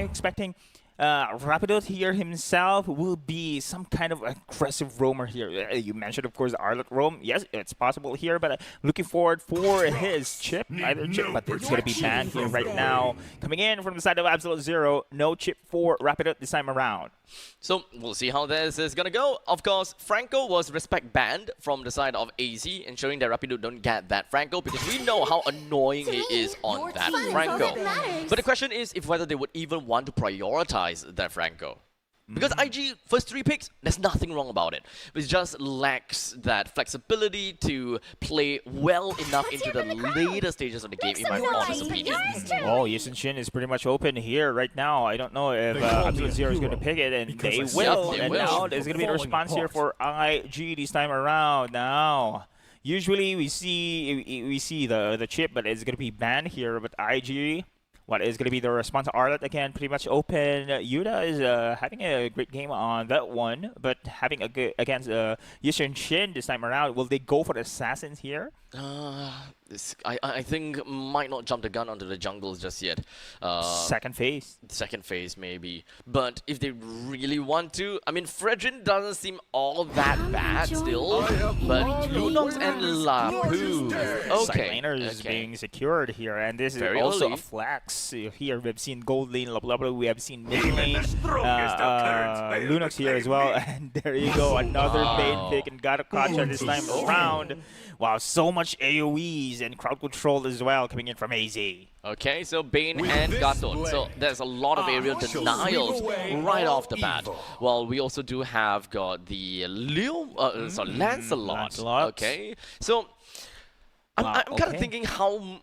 I'm expecting Rapido here himself will be some kind of aggressive roamer here. You mentioned, of course, Arlet roam. Yes, it's possible here, but looking forward for his chip, either chip, but it's going to be banned here right now. Coming in from the side of Absolute Zero, no chip for Rapido this time around. So we'll see how this is gonna go. Of course, Franco was respect banned from the side of AZ, ensuring that Rapido don't get that Franco because we know how annoying he is on that Franco. But the question is if whether they would even want to prioritize that Franco. Because IG, first 3 picks, there's nothing wrong about it. It just lacks that flexibility to play well enough into the later stages of the game, in my honest opinion. Oh, Yusin Shin is pretty much open here right now. I don't know if Absolute Zero is going to pick it, and they will. And now there's going to be a response here for IG this time around. Now, usually we see the chip, but it's going to be banned here. But IG, what is going to be the response? Arlet again, pretty much open. Yuda is having a great game on that one, but having a good against Yusin Shin this time around. Will they go for the assassins here? I think might not jump the gun onto the jungles just yet. Second phase. Second phase maybe. But if they really want to, I mean, Fredrin doesn't seem all that bad still. But Lunox and Lapu. Okay. Laner is being secured here, and this is also a flex. Here we've seen gold lane, blah, blah, blah. We have seen mid lane, Lunox here as well. And there you go, another Bane pick and got a Kacha this time around. Wow, so much AoEs and crowd control as well coming in from AZ. Okay, so Bane and Gatot. So there's a lot of aerial denials right off the bat. Well, we also do have got the Lancelot. Okay, so I'm kind of thinking how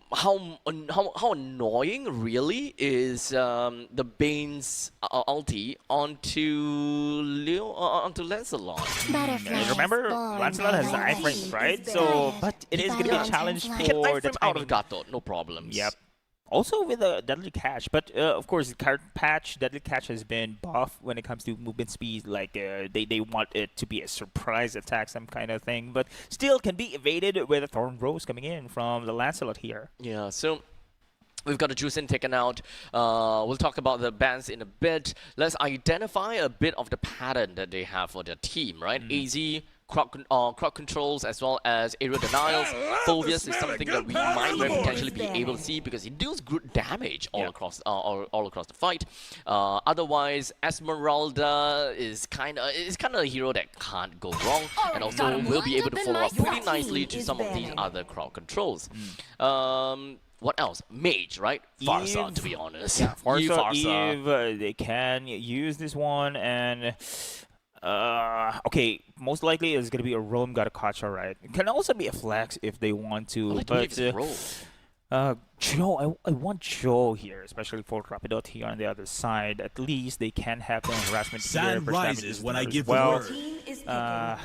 annoying really is the Bane's ulti onto Lancelot. Remember, Lancelot has the iframe, right? So, but it is going to be a challenge for the timing. Out of Gatot, no problems. Yep. Also with a Deadly Catch, but of course the current patch, Deadly Catch has been buffed when it comes to movement speed. Like they want it to be a surprise attack, some kind of thing, but still can be evaded with a Thorn Rose coming in from the Lancelot here. Yeah, so we've got a Juicin taken out. We'll talk about the bans in a bit. Let's identify a bit of the pattern that they have for their team, right? AZ, crowd controls as well as aerial denials. Phobius is something that we might very potentially be able to see because it deals good damage all across the fight. Otherwise, Esmeralda is kind of a hero that can't go wrong, and also will be able to follow up pretty nicely to some of these other crowd controls. What else? Mage, right? Farsa, to be honest. Yeah, Farsa, they can use this one, and okay, most likely it's gonna be a roam Gatakacha, right? It can also be a flex if they want to, but Joe, I want Joe here, especially for Rapidot here on the other side. At least they can have some harassment here. Rises when I give the word.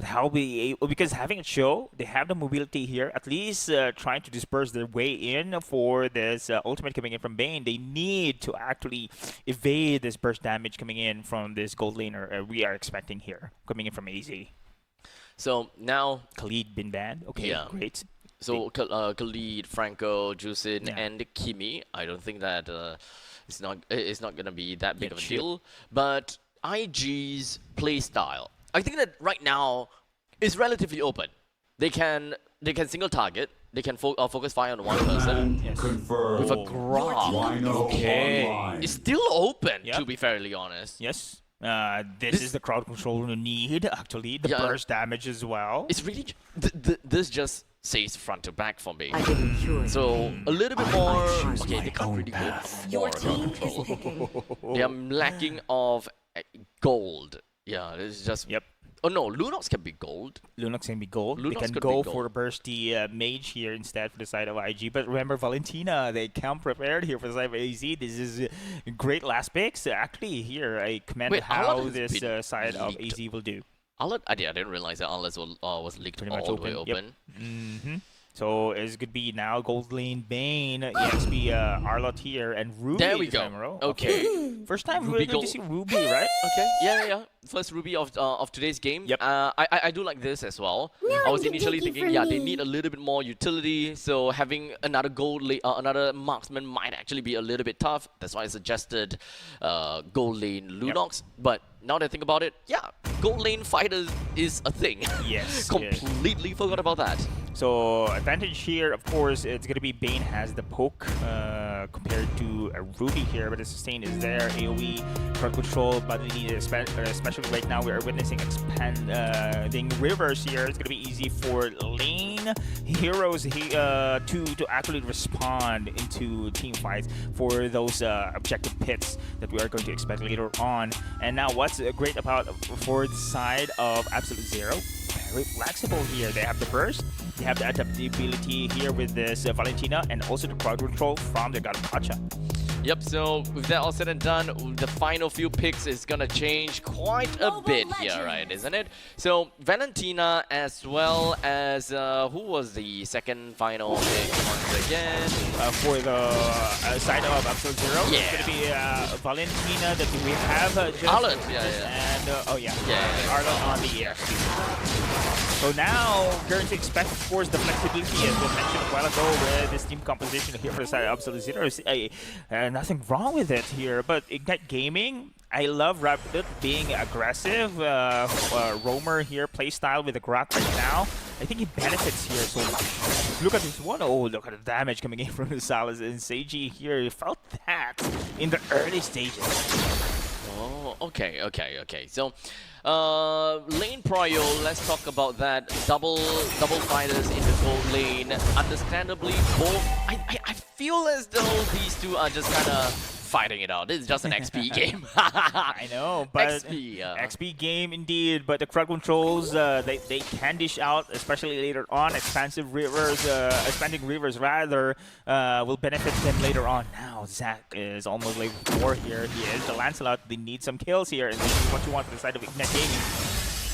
How be able, because having a show, they have the mobility here. At least trying to disperse their way in for this ultimate coming in from Bane. They need to actually evade this burst damage coming in from this gold laner we are expecting here coming in from AZ. So now Khalid been banned. Okay, great. So Khalid, Franco, Juicin, and Kimi. I don't think that it's not gonna be that big of a deal. But IG's playstyle, I think that right now is relatively open. They can single target. They can focus fire on one person with a grab. Okay, it's still open to be fairly honest. Yes. This is the crowd control you need actually. The burst damage as well. It's really this just says front to back for me. So a little bit more. Okay, they can't really go more crowd control. They are lacking of gold. Yeah, it's just Oh no, Lunox can be gold. Lunox can be gold. They can go for the bursty mage here instead for the side of IG. But remember, Valentina, they come prepared here for the side of AZ. This is great last picks. Actually, here I commend how this side of AZ will do. I didn't realize that Atlas was leaked all the way open. So it's going to be now Gold Lane, Bane, EXP, Arlott here, and Ruby. There we go. Okay. First time Ruby we're going to see Ruby, right? Okay. Yeah. First Ruby of today's game. Yep. I do like this as well. I was initially thinking, yeah, they need a little bit more utility. So having another another marksman might actually be a little bit tough. That's why I suggested Gold Lane Lunox. But now that I think about it, yeah, Gold Lane fighters is a thing. Yes. Completely forgot about that. So advantage here, of course, it's going to be Bane has the poke compared to Ruby here, but the sustain is there. AoE, crowd control, but we need especially right now we are witnessing expanding rivers here. It's going to be easy for lane heroes to actually respond into team fights for those objective pits that we are going to expect later on. And now what's great about for the side of Absolute Zero? Very flexible here. They have the burst, they have the adaptability here with this Valentina, and also the crowd control from the God of Gacha. Yep, so with that all said and done, the final few picks is gonna change quite a bit here, right, isn't it? So Valentina as well as, who was the second final pick once again? For the side of Absolute Zero, yeah. It's going to be Valentina that we have just Arlott, and Arlott on the EXP. So now, currently expect, of course, the flexibility, as we mentioned a while ago, with this team composition here for the side of Absolute Zero. Nothing wrong with it here, but Ignite Gaming, I love Rapid being aggressive. Roamer here, playstyle with the Grok right now. I think he benefits here so much. Look at this one. Oh, look at the damage coming in from the Salas and Seiji here. You felt that in the early stages. Oh, okay. So, lane prio, let's talk about that. Double fighters in the gold lane. Understandably, both. I feel as though these two are just kind of fighting it out. This is just an XP game. I know, but XP game indeed. But the crowd controls, they can dish out, especially later on. Expanding rivers rather, will benefit them later on. Now Zach is almost like 4 here. He is the Lancelot. They need some kills here, and this is what you want to the side of Ignite Gaming.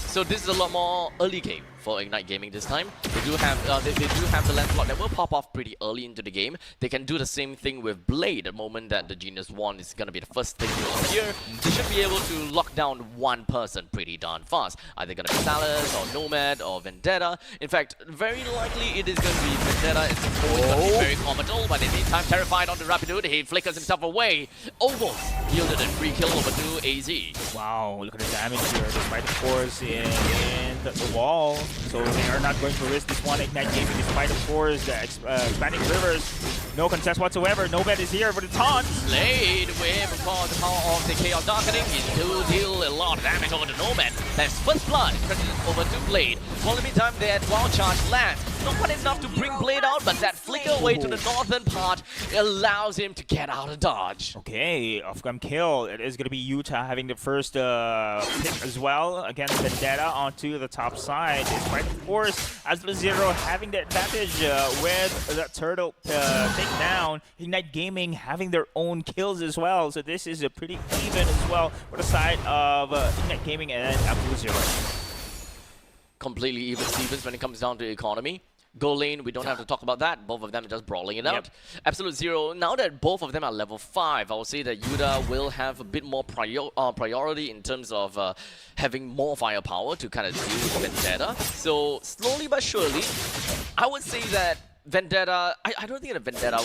So this is a lot more early game for Ignite Gaming this time. They do have the Lancelot that will pop off pretty early into the game. They can do the same thing with Blade the moment that the Genius Wand is going to be the first thing to appear. They should be able to lock down one person pretty darn fast. Either going to be Salas or Nomad or Vendetta. In fact, very likely it is going to be Vendetta. It's always going to be very comical, but in the meantime, terrified on the Rapidude, he flickers himself away. Almost yielded a free kill over to AZ. Wow, look at the damage here, despite of course in the wall. So they are not going to risk this one. Ignite Gaming, despite of course the expanding rivers. No contest whatsoever. Nomad is here for the taunt. Blade with, of course, the power of the Chaos Darkening. He do deal a lot of damage over to Nomad. That's first blood credited over to Blade. While in the meantime, that wild charge lands. Not quite enough to bring Blade out, but that flicker away to the northern part allows him to get out of dodge. Okay, off-gun kill. It is going to be Utah having the first pick as well against Vendetta onto the top side. Despite, of course, Absolute Zero having the advantage with the turtle takedown. Ignite Gaming having their own kills as well. So this is a pretty even as well for the side of Ignite Gaming and Absolute Zero. Completely even Stevens when it comes down to economy. Gold lane, we don't have to talk about that. Both of them are just brawling it out. Absolute Zero, now that both of them are level 5, I would say that Yuda will have a bit more priority in terms of having more firepower to kind of deal with Vendetta. So, slowly but surely, I would say that Vendetta, I don't think that Vendetta,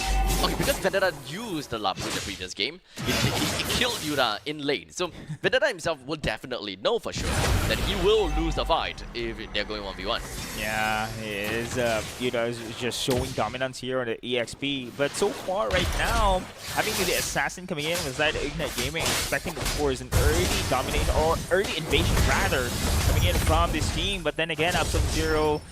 okay, because Vendetta used the Lapu in the previous game, he killed Yuda in lane. So Vendetta himself will definitely know for sure that he will lose the fight if they're going 1v1. Yeah, he is. Yuda is just showing dominance here on the EXP. But so far right now, having the Assassin coming in with side Ignite Gaming, expecting of course an early domination or early invasion rather coming in from this team. But then again, Absolute Zero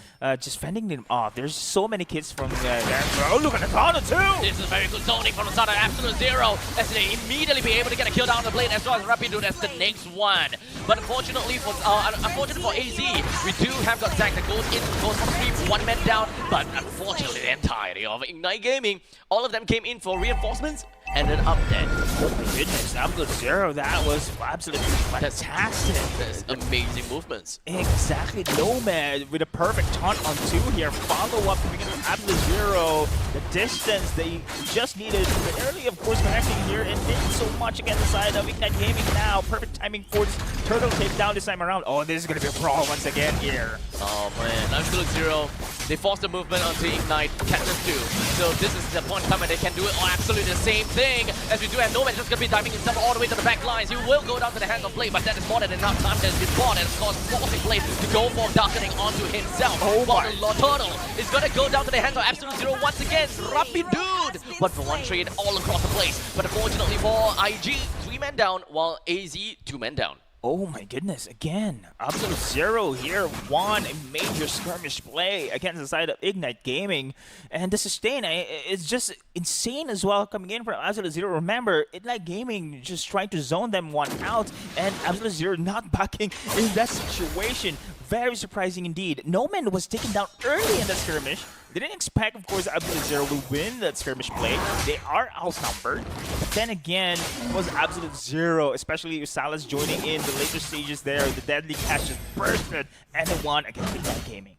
just fending them off. There's so many kids from there. Oh, look at the Tana too! This is very good zoning from the side of Absolute Zero as they immediately be able to get a kill down the Blade as well as Rapidude as the next one. But unfortunately for AZ, we do have got Zach that goes on stream, one man down. But unfortunately, the entirety of Ignite Gaming, all of them came in for reinforcements. ended up dead. Oh my goodness, absolute zero. That was absolutely fantastic. That's amazing movements. Exactly, Nomad with a perfect taunt on 2 here. Follow up coming in with absolute zero. The distance they just needed barely, of course, connecting here and didn't so much against the side of Ignite Gaming now. Perfect timing for this turtle takedown this time around. Oh, this is gonna be a brawl once again here. Oh man, absolute zero. They forced the movement onto Ignite, Cactus 2. So this is the point in time where they can do it absolutely the same thing. As we do have Nomad just gonna be diving himself all the way to the back lines. He will go down to the hands of play, but that is more than enough time that has been bought, and of course forcing play to go for darkening onto himself. Oh while my. the turtle is gonna go down to the hands of Absolute Zero once again. Rapidude! But for one trade all across the place. But unfortunately for IG, 3 men down, while AZ 2 men down. Oh my goodness, again, Absolute Zero here won a major skirmish play against the side of Ignite Gaming. And the sustain is just insane as well coming in from Absolute Zero. Remember, Ignite Gaming just trying to zone them one out and Absolute Zero not backing in that situation. Very surprising indeed. Noman was taken down early in the skirmish. They didn't expect, of course, Absolute Zero will win that skirmish play. They are outnumbered. But then again, it was Absolute Zero, especially with Salas joining in the later stages there. The deadly catch just bursted, and they won against Ignite Gaming.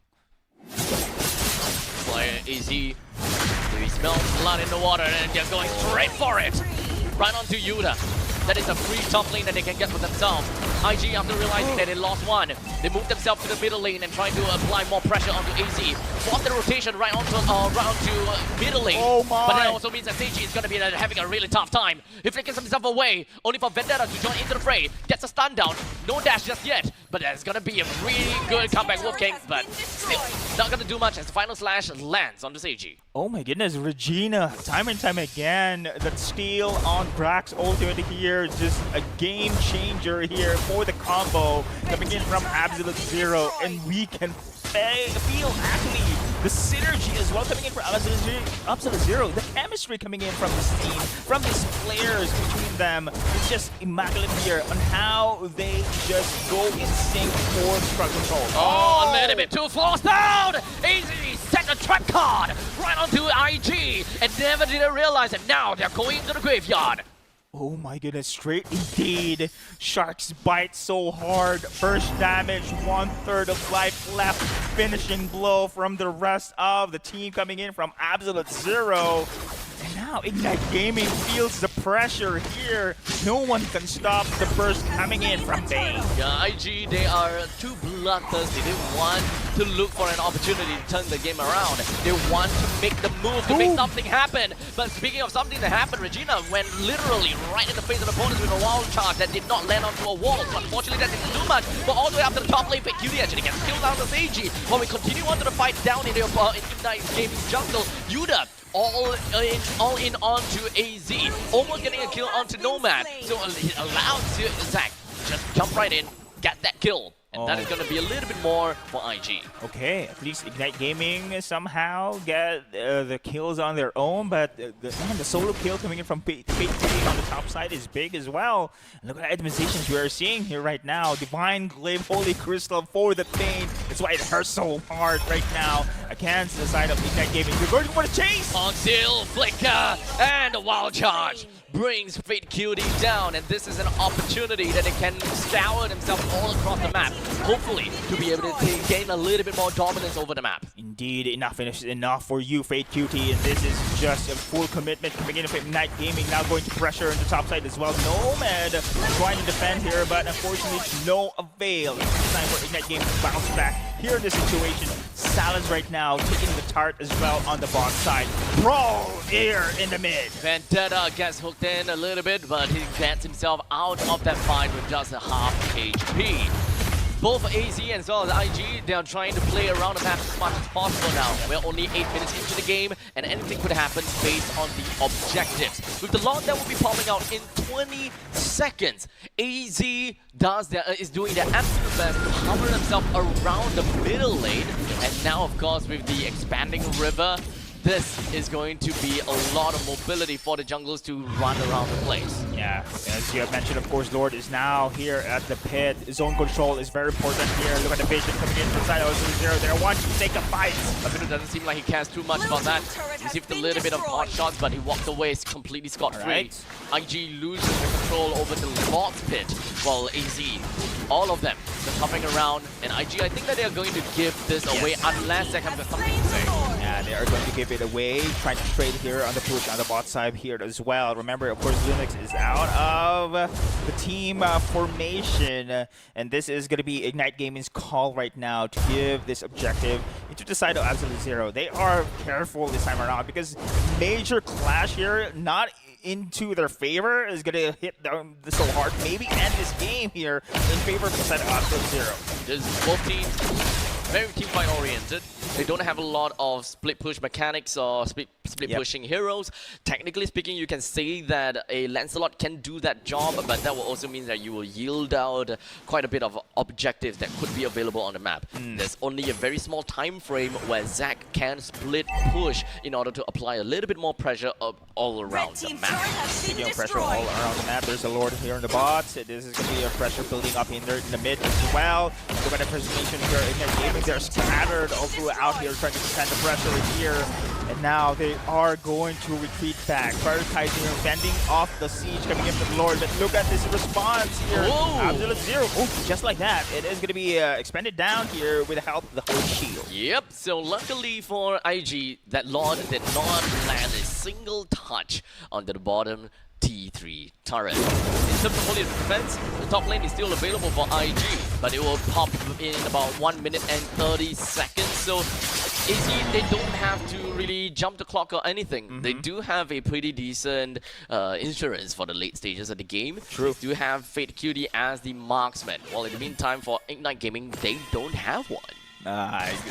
Player AZ, he smells blood in the water and they're going straight for it. Right onto Yuta. That is a free top lane that they can get for themselves. IG, after realizing that they lost one, they moved themselves to the middle lane and trying to apply more pressure onto AZ. Force the rotation right onto middle lane. Oh my. But that also means that Seiji is going to be having a really tough time. He flickers himself away, only for Vendetta to join into the fray. Gets a stun down. No dash just yet, but there's going to be a really good comeback Wolf King, but still not going to do much as the final slash lands on the Seiji. Oh my goodness, Regina, time and time again, that steal on Brax ultimate here, just a game changer here for the combo coming in from Absolute Zero, and we can feel actually the synergy as well coming in from Absolute Zero. The chemistry coming in from this team, from these players between them, is just immaculate here on how they just go in sync for struck control. Oh, a little bit too forced down! Easy set a trap card right onto IG, and never did I realize that now they're going to the graveyard. Oh my goodness, straight indeed. Sharks bite so hard. First damage, 1/3 of life left. Finishing blow from the rest of the team coming in from Absolute Zero. And now Ignite Gaming feels the pressure here. No one can stop the burst coming in from Bane. Yeah, IG, they are too bloodthirsty. They want to look for an opportunity to turn the game around. They want to make the move to make something happen. But speaking of something that happened, Regina went literally right in the face of the opponents with a wild charge that did not land onto a wall. So unfortunately, that didn't do much. But all the way up to the top lane, QD actually gets killed down the Seiji. While we continue on to the fight down in the Ignite Gaming jungle, Yuta all in onto AZ, almost getting a kill onto Nomad. So he allowed Zach just jump right in, get that kill. And that is going to be a little bit more for IG. Okay, at least Ignite Gaming somehow get the kills on their own, but the solo kill coming in from Fate on the top side is big as well. And look at the itemizations we are seeing here right now. Divine Glaive, Holy Crystal for the Pain. That's why it hurts so hard right now against the side of Ignite Gaming. You're going for the chase! Until Flicker and a wild charge brings Fate QD down, and this is an opportunity that they can scour themselves all across the map, hopefully to be able to gain a little bit more dominance over the map. Indeed, enough is enough for you, Fate QT, and this is just a full commitment coming in from Ignite Gaming, now going to pressure on the top side as well. Nomad trying to defend here, but unfortunately no avail. It's time for Ignite Gaming to bounce back here in this situation. Salas right now taking the tart as well on the bot side. Brawl here in the mid. Vendetta gets hooked in a little bit, but he gets himself out of that fight with just a half HP. Both AZ as well as IG, they are trying to play around the map as much as possible now. We're only 8 minutes into the game, and anything could happen based on the objectives. With the lot that will be popping out in 20 seconds, AZ is doing their absolute best to hover themselves around the middle lane. And now, of course, with the expanding river, this is going to be a lot of mobility for the junglers to run around the place. Yeah, as you have mentioned, of course, Lord is now here at the pit. Zone control is very important here. Look at the vision coming in from side of 0. They're watching to take a fight. But it doesn't seem like he cares too much about that. Received a little bit of hot shots, but he walked away completely scot-free. IG loses the control over the Lord's pit, while AZ, all of them, they're hopping around. And IG, I think that they are going to give this away unless they have something to say. Yeah, they are going to give it away, trying to trade here on the push on the bot side here as well. Remember, of course, Linux is out of the team formation, and this is going to be Ignite Gaming's call right now to give this objective into the side of Absolute Zero. They are careful this time around because major clash here, not into their favor, is going to hit them so hard. Maybe end this game here in favor of the side of Absolute Zero. There's both teams very team fight oriented. They don't have a lot of split push mechanics or split pushing heroes. Technically speaking, you can say that a Lancelot can do that job, but that will also mean that you will yield out quite a bit of objectives that could be available on the map. There's only a very small time frame where Zac can split push in order to apply a little bit more pressure all around the map. Speaking of pressure all around the map, there's a Lord here in the bot. This is going to be a pressure building up in the mid as well. Look at the presentation here in their gaming. They're scattered all throughout here, trying to defend the pressure here. And now they are going to retreat back, prioritizing and fending off the siege coming in from the Lord. But look at this response here. Absolute Zero. Oh, just like that. It is going to be expended down here with the help of the whole shield. Yep, so luckily for IG, that Lord did not land a single touch onto the bottom T3 turret. In terms of fully defense, the top lane is still available for IG, but it will pop in about 1 minute and 30 seconds. So they don't have to really jump the clock or anything. They do have a pretty decent insurance for the late stages of the game. True. They do have Fate Cutie as the marksman. While in the meantime, for Ignite Gaming, they don't have one.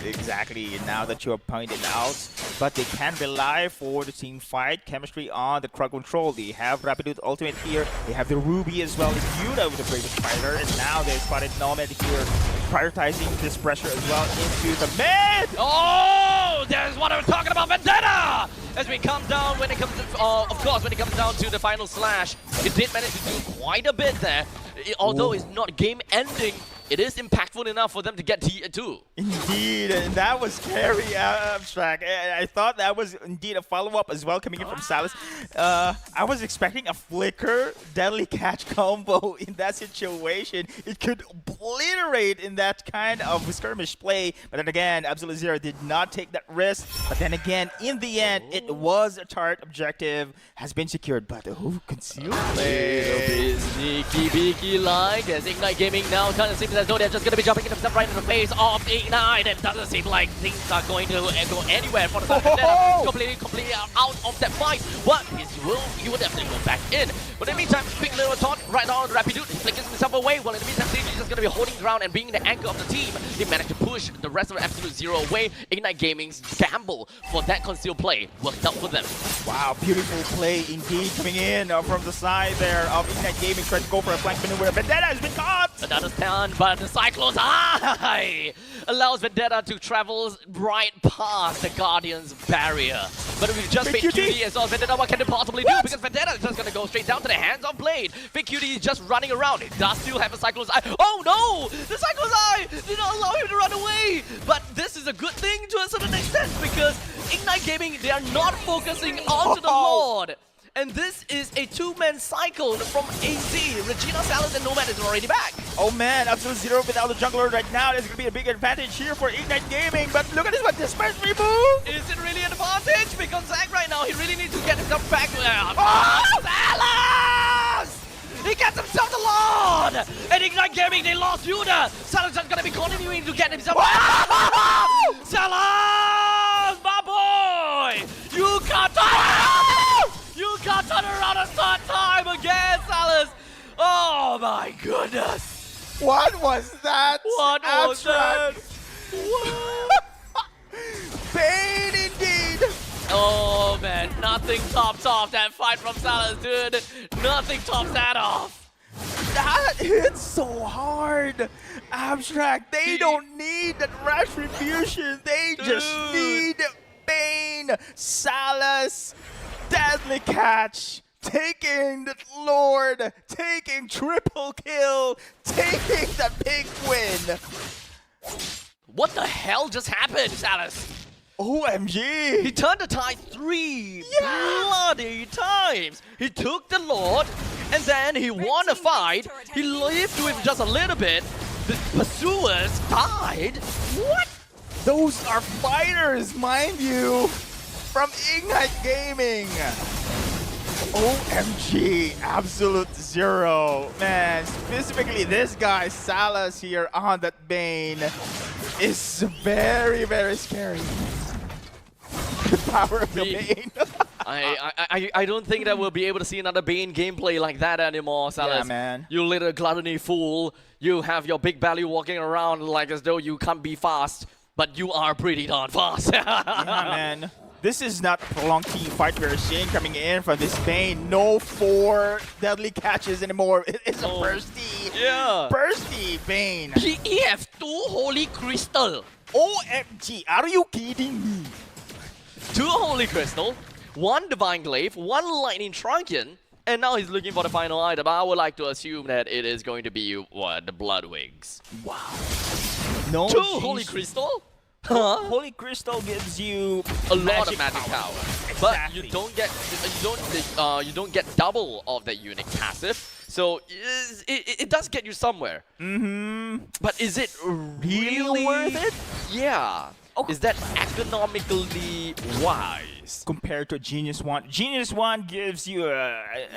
Exactly, now that you have pointed out, but they can rely for the team fight chemistry on the crowd control. They have Rapidut ultimate here, they have the Ruby as well, Yuda with the Bravest Fighter, and now they spotted Nomad here, prioritizing this pressure as well into the mid! Oh, there's what I was talking about, Vendetta! As we come down, when it comes to, of course, when it comes down to the final slash, it did manage to do quite a bit there. Although it's not game-ending, it is impactful enough for them to get T2. Indeed, and that was very abstract. I thought that was indeed a follow-up as well coming in from Salas. I was expecting a flicker, deadly catch combo in that situation. It could obliterate in that kind of skirmish play, but then again, Absolute Zero did not take that risk. But then again, in the end, it was a turret objective, has been secured, but who concealed play? Sneaky beaky like as Ignite Gaming now kind of seems as though they're just going to be jumping themselves right in the face of Ignite. It doesn't seem like things are going to go anywhere for the side of Vendetta. Completely out of that fight, but he will definitely go back in. But in the meantime, quick little taunt right now on Rapidut. He flickers himself away. Well, in the meantime, Sage is just going to be holding ground and being the anchor of the team. They managed to push the rest of Absolute Zero away. Ignite Gaming's gamble for that concealed play worked out for them. Wow, beautiful play indeed coming in from the side there of Ignite Gaming, trying to go for a flank maneuver. Vendetta has been caught! Another stand, but the Cyclone's eye allows Vendetta to travel right past the Guardian's barrier. But we've just Fake Cutie as well. Vendetta, what can they possibly do? Because Vendetta is just going to go straight down to the hands of Blade. Fake Cutie is just running around. It does still have a Cyclone's eye. Oh no! The Cyclone's eye did not allow him to run away. But this is a good thing to a certain extent because Ignite Gaming, they are not focusing onto the Lord. And this is a two-man cycle from AZ. Regina, Salas, and Nomad is already back. Oh man, Absolute Zero without the jungler right now. There's going to be a big advantage here for Ignite Gaming. But look at this one, dispensary move! Is it really an advantage? Because Zac right now, he really needs to get himself back. Salas! He gets himself the Lord! And Ignite Gaming, they lost Yuda. Salas is going to be continuing to get himself Salas! My boy! You can't turn around a third time again, Salas! Oh my goodness! What was that? What was that? Pain indeed! Oh man, nothing tops off that fight from Salas, dude. Nothing tops that off. That hits so hard. Abstract, they don't need that rash retribution. They just need Bane, Salas, deadly catch, taking the Lord, taking triple kill, taking the big win. What the hell just happened, Salas? He OMG! turned the tide 3 bloody times. He took the Lord, and then he won a fight. He lived with just a little bit. The pursuers died. What? Those are fighters, mind you, from Ignite Gaming. OMG, Absolute Zero. Man, specifically this guy, Salas here on that Bane, is very, very scary. The power of the Bane. I don't think that we'll be able to see another Bane gameplay like that anymore, Salas. Yeah, man. You little gluttony fool. You have your big belly walking around like as though you can't be fast, but you are pretty darn fast. Yeah, man. This is not a prolonged team fight we're seeing coming in from this Bane. No 4 deadly catches anymore. It's a bursty. Yeah. Bursty Bane. He has 2 Holy Crystal. OMG, are you kidding me? 2 Holy Crystal, 1 Divine Glaive, 1 Lightning Truncheon, and now he's looking for the final item. I would like to assume that it is going to be, what, the Bloodwings. Wow. No 2 geez. Holy Crystal? Huh? Holy Crystal gives you A lot of magic power. But you don't get you don't get double of that unique passive. So it does get you somewhere. But is it really worth it? Yeah. Is that economically wise? Compared to Genius Wand. Genius Wand gives you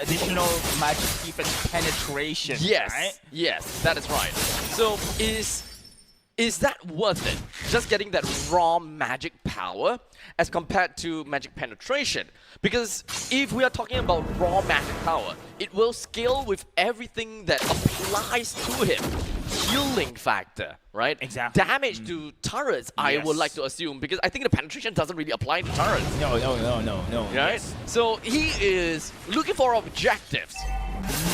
additional magic defense penetration. Yes. Right? Yes, that is right. So is that worth it? Just getting that raw magic power as compared to magic penetration? Because if we are talking about raw magic power, it will scale with everything that applies to him. Healing factor, right? Exactly. Damage to turrets, I would like to assume, because I think the penetration doesn't really apply to turrets. No. Right? Yes. So he is looking for objectives,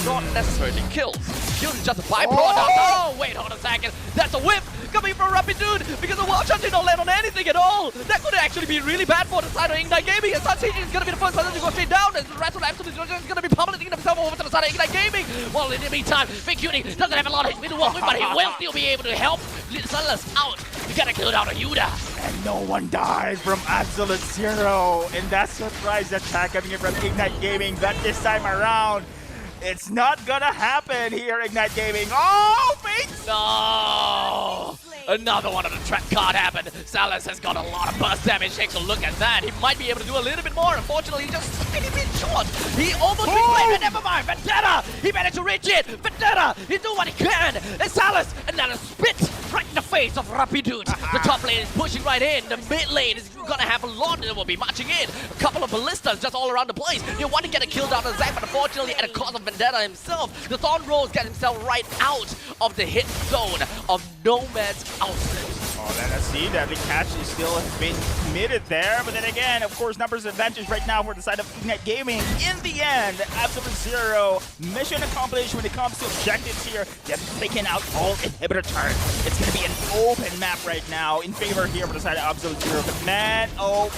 not necessarily kills. Kills is just a byproduct. Oh, wait, hold a second. That's a whip coming from Rapid Dude because the wall shot did not land on anything at all. That could actually be really bad for the side of Ignite Gaming. And Sun Siege is going to be the first person to go straight down. And the rest of the Absolute Zero is going to be pummeling himself over to the side of Ignite Gaming. Well, in the meantime, Big Cutie doesn't have a lot of HP to work with, but he will still be able to help Sunless out. You gotta kill down a Yuda. And no one died from Absolute Zero. And that surprise attack coming in from Ignite Gaming that this time around. It's not gonna happen here, Ignite Gaming. Oh, Fates! No! Another one of the trap card happened. Salas has got a lot of burst damage. Takes a look at that. He might be able to do a little bit more. Unfortunately, he's just a tiny bit short. He almost reclaimed it. Never mind. Vendetta! He managed to reach it. Vendetta! He do what he can. And Salas, another spit right in the face of Rapidude. The top lane is pushing right in. The mid lane is gonna have a lot that will be marching in. A couple of ballistas just all around the place. You want to get a kill down on Zac, but unfortunately, at the cost of Vendetta himself, the Thorn Rose gets himself right out of the hit zone of Nomad's outlet. Oh, let's see. Deadly catch is still been committed there. But then again, of course, numbers advantage right now for the side of Ignite Gaming. In the end, Absolute Zero, mission accomplished when it comes to objectives here. They've taken out all inhibitor turrets. It's going to be an open map right now in favor here for the side of Absolute Zero. But man, oh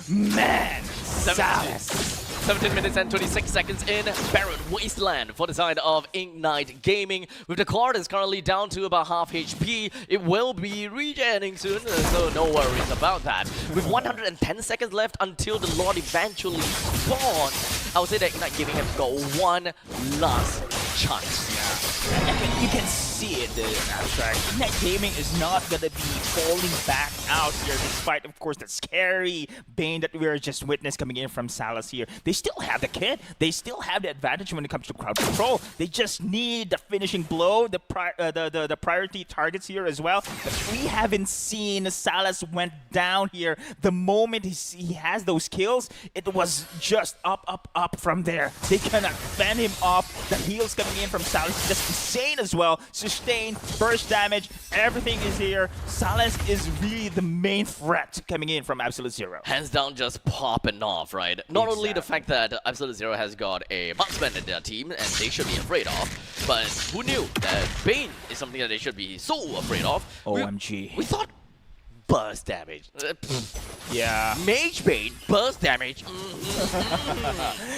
man, Salas. 17 minutes and 26 seconds in Barren Wasteland for the side of Ignite Gaming. With the core is currently down to about half HP. It will be regenerating soon, so no worries about that. With 110 seconds left until the Lord eventually spawns, I would say that Ignite Gaming has got one last chance. Yeah. You can see it, the abstract. Ignite Gaming is not going to be falling back out here, despite, of course, the scary Bane that we were just witnessed coming in from Salas here. They still have the kit. They still have the advantage when it comes to crowd control. They just need the finishing blow, the priority targets here as well. But we haven't seen Salas went down here. The moment he has those kills, it was just up from there. They cannot fend him off. The heals coming in from Salas is just insane as well. Sustain, burst damage, everything is here. Salas is really the main threat coming in from Absolute Zero. Hands down, just popping off, right? Not only the fact that Absolute Zero has got a marksman in their team, and they should be afraid of, but who knew that Bane is something that they should be so afraid of? OMG. We thought burst damage. Yeah. Mage Bane, burst damage.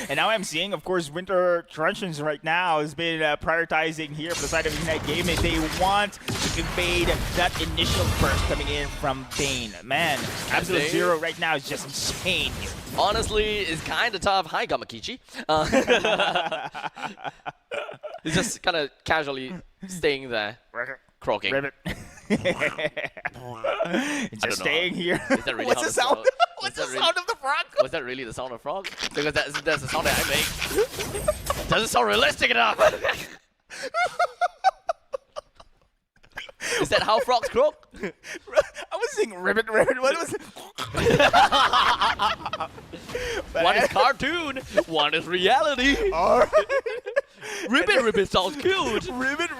And now I'm seeing, of course, Winter Truncheons right now has been prioritizing here for the side of Ignite Gaming. They want to evade that initial burst coming in from Bane. Man, Absolute Zero right now is just insane. Honestly, it's kind of tough. Hi, Gamakichi. He's just kind of casually staying there, croaking. Ribbit. Just staying here. Is that really What's how the sound? What's the sound of the frog? Was that really the sound of frog? Because that's the sound that I make. Doesn't sound realistic enough. Is that how frogs croak? I was saying ribbit. What was it? One is cartoon, one is reality. Ribbit sounds cute. Ribbit.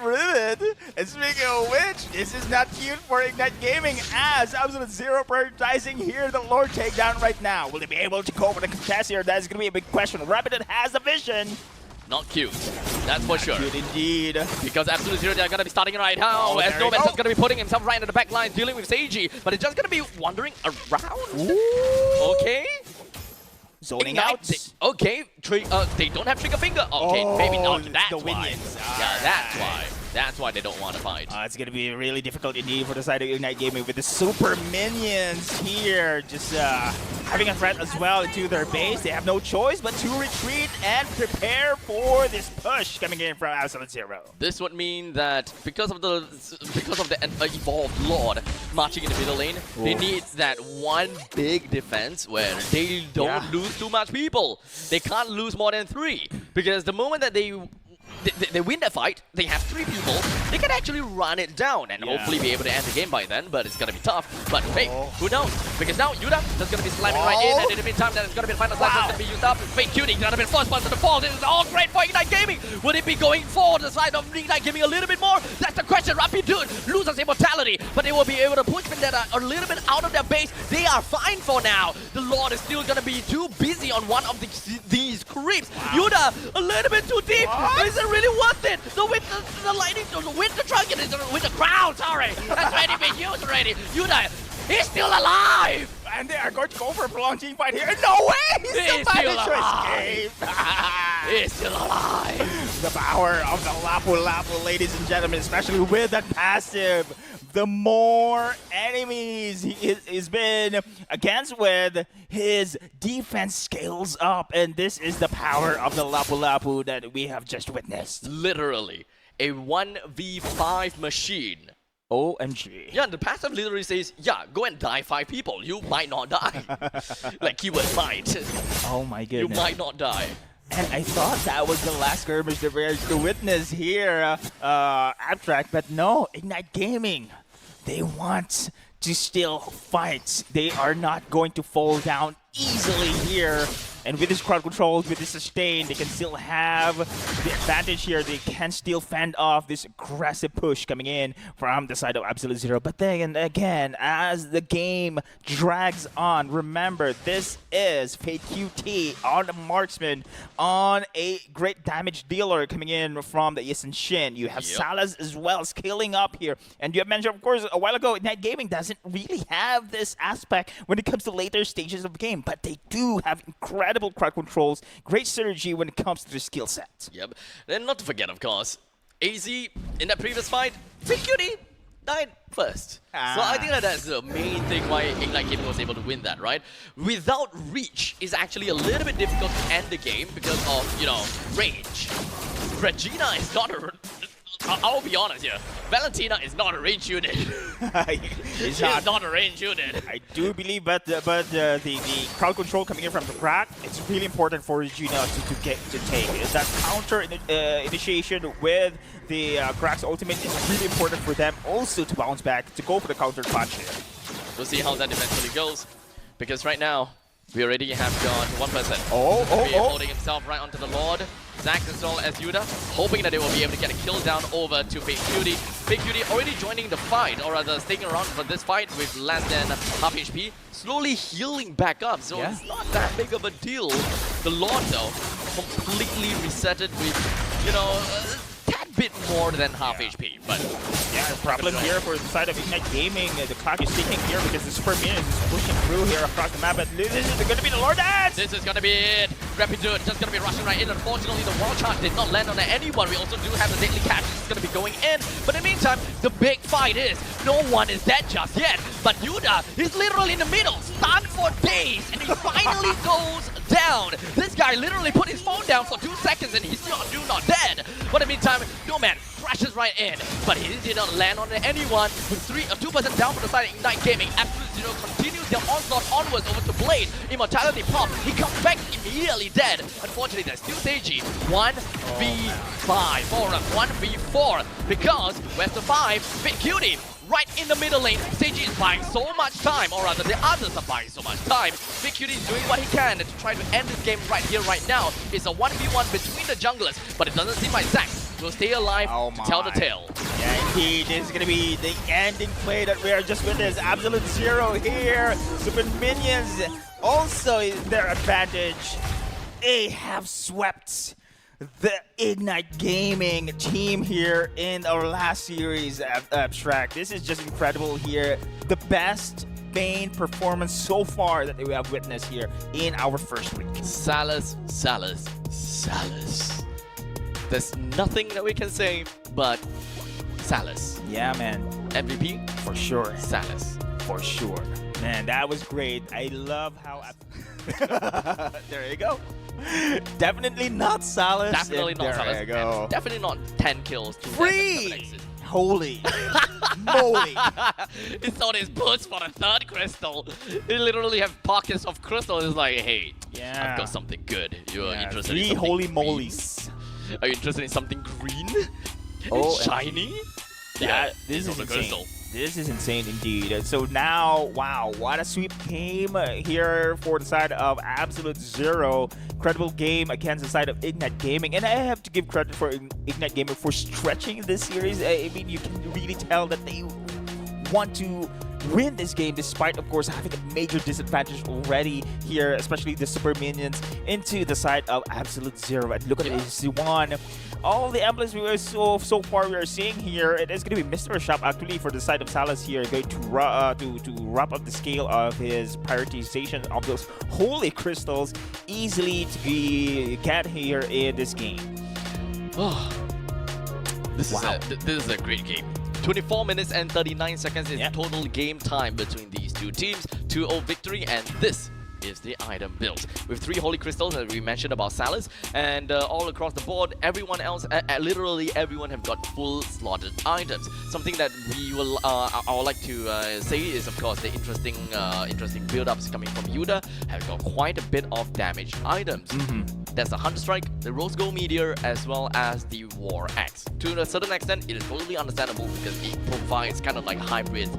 And speaking of which, this is not cute for Ignite Gaming as Absolute Zero prioritizing here the Lord takedown right now. Will they be able to cope with the contest here? That's going to be a big question. Rabbit has the vision. Not cute. That's for sure. Cute indeed. Because Absolute Zero, they're going to be starting right now. As Nomad is going to be putting himself right in the back line, dealing with Seiji. But it's just going to be wandering around. Ooh. Okay. Zoning out. Okay. They don't have trigger finger. Okay, maybe not. That's the why. minions. Yeah, that's why. That's why they don't want to fight. It's going to be really difficult indeed for the side of Ignite Gaming with the super minions here. Just having a threat as well into their base. They have no choice but to retreat and prepare for this push coming in from Absolute Zero. This would mean that because of the evolved Lord marching in the middle lane, they need that one big defense where they don't lose too much people. They can't lose more than 3 because the moment that they win that fight, they have 3 people, they can actually run it down and hopefully be able to end the game by then, but it's gonna be tough. But hey, who knows? Because now Yuda is gonna be slamming right in, and in the meantime, that is gonna be the final slash that's gonna be used up. Fake Cutie gonna be the first one to the fall. This is all great for Ignite Gaming. Would it be going for the side of Ignite Gaming a little bit more? That's the question. Rapid Dude loses immortality, but they will be able to push Vendetta a little bit out of their base. They are fine for now. The Lord is still gonna be too busy on one of these creeps. Yuda, a little bit too deep. Is it really worth it? The lightning, the winter trunket is with the crown, sorry. That's already been used already. Yuda, he's still alive! And they are going to go for a prolonged team fight here. No way! He's still alive! He's still alive! The power of the Lapu Lapu, ladies and gentlemen, especially with that passive. The more enemies he's been against with, his defense scales up. And this is the power of the Lapu Lapu that we have just witnessed. Literally, a 1v5 machine. OMG. Yeah, the passive literally says, yeah, go and die 5 people. You might not die. Like keyword might. Oh my goodness. You might not die. And I thought that was the last skirmish that we're to witness here, Abstract, but no, Ignite Gaming. They want to still fight. They are not going to fall down easily here. And with this crowd control, with this sustain, they can still have the advantage here. They can still fend off this aggressive push coming in from the side of Absolute Zero. But then again, as the game drags on, remember, this is Fate QT on the marksman, on a great damage dealer coming in from the Yisun Shin. You have Salas as well scaling up here. And you have mentioned, of course, a while ago, Ignite Gaming doesn't really have this aspect when it comes to later stages of the game. But they do have incredible crowd controls, great synergy when it comes to their skill set. Yep. Then not to forget, of course, AZ in that previous fight, Fake Cutie died first. So I think that's the main thing why Ignite Gaming was able to win that, right? Without reach, it's actually a little bit difficult to end the game because of, you know, range. Regina is not a... I'll be honest here. Valentina is not a range unit. She's not a range unit. I do believe, but the crowd control coming in from the crack, it's really important for Regina to take. That counter initiation with the crack's ultimate is really important for them also to bounce back, to go for the counter punch here. We'll see how that eventually goes. Because right now, we already have got one person. Holding himself right onto the Lord. Zax as well as Yuda, hoping that they will be able to get a kill down over to Fake Cutie. Fake Cutie already joining the fight, or rather staying around for this fight with less than half HP, slowly healing back up, so it's not that big of a deal. The Lord though, completely resetted with, you know, tad bit more than half HP, but yeah, the problem here for the side of Ignite Gaming, the clock is ticking here because the Super Minions is pushing through here across the map, but this is going to be the Lord Dance! this is gonna be it. Rapidude just gonna be rushing right in. Unfortunately, the wall charge did not land on anyone. We also do have the deadly catch that's gonna be going in. But in the meantime, the big fight is no one is dead just yet. But Yuda is literally in the middle, stunned for days, and he finally goes down. This guy literally put his phone down for 2 seconds and he's still not dead. But in the meantime, Nomad crashes right in, but he did not land on anyone. With 2% down for the side of Ignite Gaming, Absolute Zero continues their onslaught onwards over to Blade. Immortality pop, he comes back immediately dead. Unfortunately, there's still Seiji. 1v5 or a 1v4 because where's the 5? Big Cutie right in the middle lane. Seiji is buying so much time, or rather the others are buying so much time. Big Cutie is doing what he can to try to end this game right here, right now. It's a 1v1 between the junglers, but it doesn't seem like Zac will stay alive to tell the tale. Yeah, indeed. This is going to be the ending play that we are just witnessed. Absolute Zero here. Super Minions also is their advantage. They have swept the Ignite Gaming team here in our last series, Abstract. This is just incredible here. The best Bane performance so far that we have witnessed here in our first week. Salas. There's nothing that we can say but Salas. Yeah, man. MVP? For sure. Salas. For sure. Man, that was great. I love how... there you go. Definitely not Salas. Definitely not Salas. There you go. Definitely not 10 kills. Free! Holy moly. He saw his boots for the 3rd crystal. He literally have pockets of crystal. It's like, hey, yeah, I've got something good. You're interested in 3 something holy green? molies. Are you interested in something green? Oh, and shiny? Yeah, this is the insane. crystal. This is insane indeed. So now, wow, what a sweep game here for the side of Absolute Zero. Incredible game against the side of Ignite Gaming. And I have to give credit for Ignite Gaming for stretching this series. I mean, you can really tell that they want to win this game despite, of course, having a major disadvantage already here, especially the Super Minions into the side of Absolute Zero. And look at this one. All the emblems we were so far we are seeing here, it is going to be Mr. Shop actually for the side of Salas here, going to wrap up the scale of his prioritization of those holy crystals easily to get here in this game. This is a great game. 24 minutes and 39 seconds is total game time between these two teams. 2-0 victory, and this is the item build. With 3 holy crystals that we mentioned about Salas, and all across the board, everyone else, literally everyone have got full slotted items. Something that we will, I would like to say is, of course, the interesting build-ups coming from Yuda have got quite a bit of damage items. That's the Hunter Strike, the Rose Gold Meteor, as well as the War Axe. To a certain extent, it is totally understandable because it provides kind of like hybrids,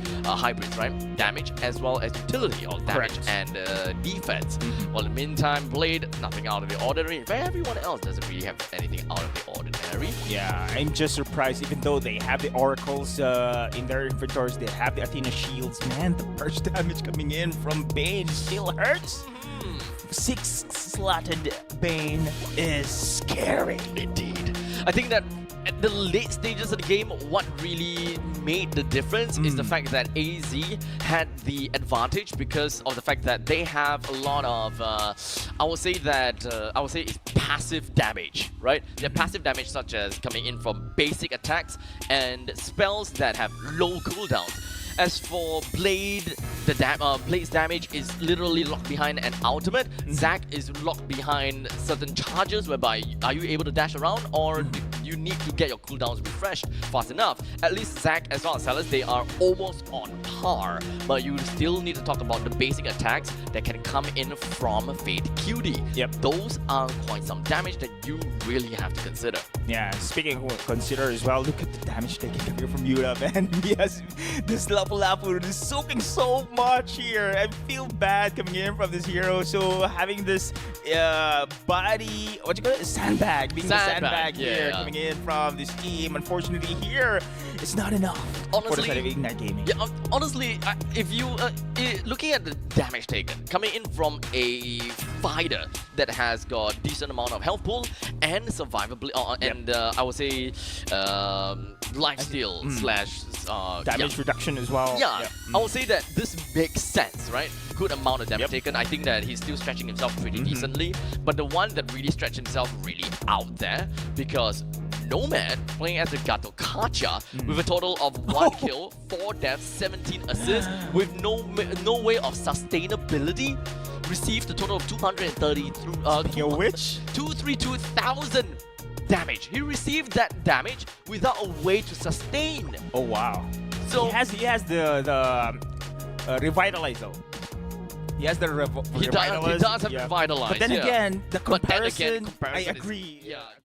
right? Damage as well as utility or damage and defense. While in the meantime, Blade, nothing out of the ordinary. But everyone else doesn't really have anything out of the ordinary. Yeah, I'm just surprised, even though they have the oracles in their inventories, they have the Athena shields. Man, the burst damage coming in from Bane still hurts. 6 slotted Bane is scary. Indeed. I think that at the late stages of the game, what really made the difference is the fact that AZ had the advantage because of the fact that they have a lot of, I would say it's passive damage, right? Their passive damage such as coming in from basic attacks and spells that have low cooldowns. As for Blade, Blade's damage is literally locked behind an ultimate. Zac is locked behind certain charges whereby are you able to dash around or you need to get your cooldowns refreshed fast enough. At least Zac as well as Salas, they are almost on par, but you still need to talk about the basic attacks that can come in from Fate Cutie. Those are quite some damage that you really have to consider. Yeah, speaking of consider as well, look at the damage taken here from Yuda, man. Yes, this level Lapu-Lapu is soaking so much here. I feel bad coming in from this hero. So having this body, what you call it, sandbag, being the sandbag here coming in from this team. Unfortunately, here it's not enough for the side of Ignite Gaming. Yeah, honestly, if you looking at the damage taken coming in from a fighter that has got decent amount of health pool and survivability, and I would say lifesteal slash damage reduction as well. Yeah, I would say that this makes sense, right? Good amount of damage taken. I think that he's still stretching himself pretty decently, but the one that really stretched himself really out there, because Nomad playing as the Gato Kacha with a total of 1 kill, 4 deaths, 17 assists with no way of sustainability, received a total of 232,000 damage. He received that damage without a way to sustain. Oh wow! So he has the revitalize though. He has the he does have revitalize. But then again, the comparison, I agree. Yeah.